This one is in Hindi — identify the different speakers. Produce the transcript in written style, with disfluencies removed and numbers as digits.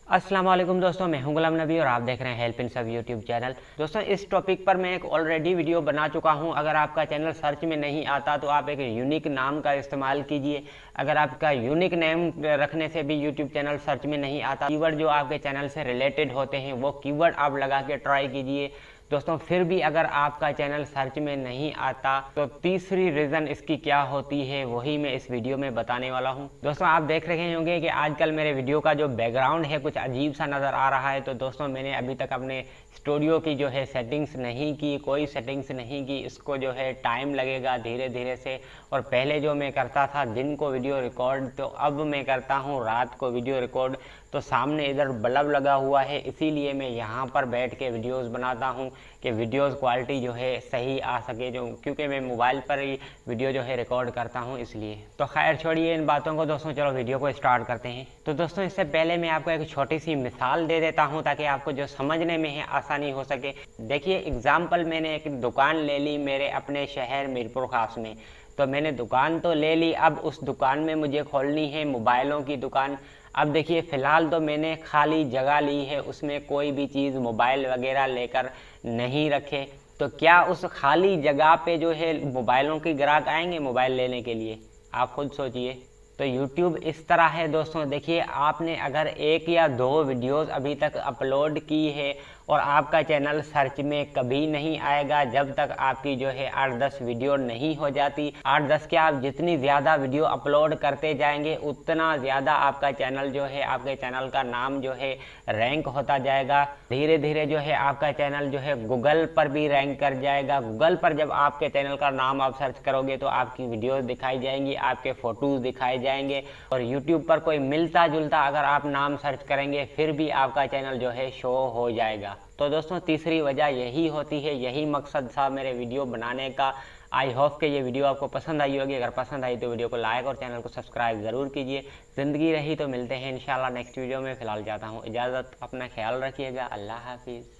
Speaker 1: अस्सलाम वालेकुम दोस्तों, मैं हूं गुलाम नबी और आप देख रहे हैं हेल्प इन सब यूट्यूब चैनल। दोस्तों, इस टॉपिक पर मैं एक ऑलरेडी वीडियो बना चुका हूं। अगर आपका चैनल सर्च में नहीं आता तो आप एक यूनिक नाम का इस्तेमाल कीजिए। अगर आपका यूनिक नेम रखने से भी यूट्यूब चैनल सर्च में नहीं आता, कीवर्ड जो आपके चैनल से रिलेटेड होते हैं वो कीवर्ड आप लगा के ट्राई कीजिए दोस्तों। फिर भी अगर आपका चैनल सर्च में नहीं आता तो तीसरी रीज़न इसकी क्या होती है वही मैं इस वीडियो में बताने वाला हूं। दोस्तों, आप देख रहे होंगे कि आजकल मेरे वीडियो का जो बैकग्राउंड है कुछ अजीब सा नज़र आ रहा है। तो दोस्तों, मैंने अभी तक अपने स्टूडियो की जो है सेटिंग्स नहीं की, कोई सेटिंग्स नहीं की। इसको जो है टाइम लगेगा धीरे धीरे से। और पहले जो मैं करता था दिन को वीडियो रिकॉर्ड, तो अब मैं करता हूँ रात को वीडियो रिकॉर्ड। तो सामने इधर बल्ब लगा हुआ है, इसीलिए मैं यहाँ पर बैठ के वीडियोस बनाता हूँ कि वीडियोस क्वालिटी जो है सही आ सके, जो क्योंकि मैं मोबाइल पर ही वीडियो जो है रिकॉर्ड करता हूँ इसलिए। तो खैर छोड़िए इन बातों को दोस्तों, चलो वीडियो को स्टार्ट करते हैं। तो दोस्तों, इससे पहले मैं आपको एक छोटी सी मिसाल दे देता हूँ ताकि आपको जो समझने में है आसानी हो सके। देखिए एग्जाम्पल, मैंने एक दुकान ले ली मेरे अपने शहर मीरपुर खास में। तो मैंने दुकान तो ले ली, अब उस दुकान में मुझे खोलनी है मोबाइलों की दुकान। अब देखिए फ़िलहाल तो मैंने खाली जगह ली है, उसमें कोई भी चीज़ मोबाइल वगैरह लेकर नहीं रखे। तो क्या उस खाली जगह पे जो है मोबाइलों के ग्राहक आएंगे मोबाइल लेने के लिए? आप खुद सोचिए। तो YouTube इस तरह है दोस्तों। देखिए, आपने अगर एक या दो वीडियोस अभी तक अपलोड की है और आपका चैनल सर्च में कभी नहीं आएगा जब तक आपकी जो है 8-10 वीडियो नहीं हो जाती। 8-10 क्या, आप जितनी ज़्यादा वीडियो अपलोड करते जाएंगे उतना ज़्यादा आपका चैनल जो है, आपके चैनल का नाम जो है रैंक होता जाएगा। धीरे धीरे जो है आपका चैनल जो है गूगल पर भी रैंक कर जाएगा। गूगल पर जब आपके चैनल का नाम आप सर्च करोगे तो आपकी वीडियोस दिखाई जाएंगी, आपके फ़ोटोज़ दिखाए जाएंगे। और यूट्यूब पर कोई मिलता जुलता अगर आप नाम सर्च करेंगे फिर भी आपका चैनल जो है शो हो जाएगा। तो दोस्तों, तीसरी वजह यही होती है, यही मकसद था मेरे वीडियो बनाने का। आई होप कि ये वीडियो आपको पसंद आई होगी। अगर पसंद आई तो वीडियो को लाइक और चैनल को सब्सक्राइब ज़रूर कीजिए। ज़िंदगी रही तो मिलते हैं इंशाल्लाह नेक्स्ट वीडियो में। फ़िलहाल जाता हूँ इजाज़त, अपना ख्याल रखिएगा। अल्लाह हाफिज़।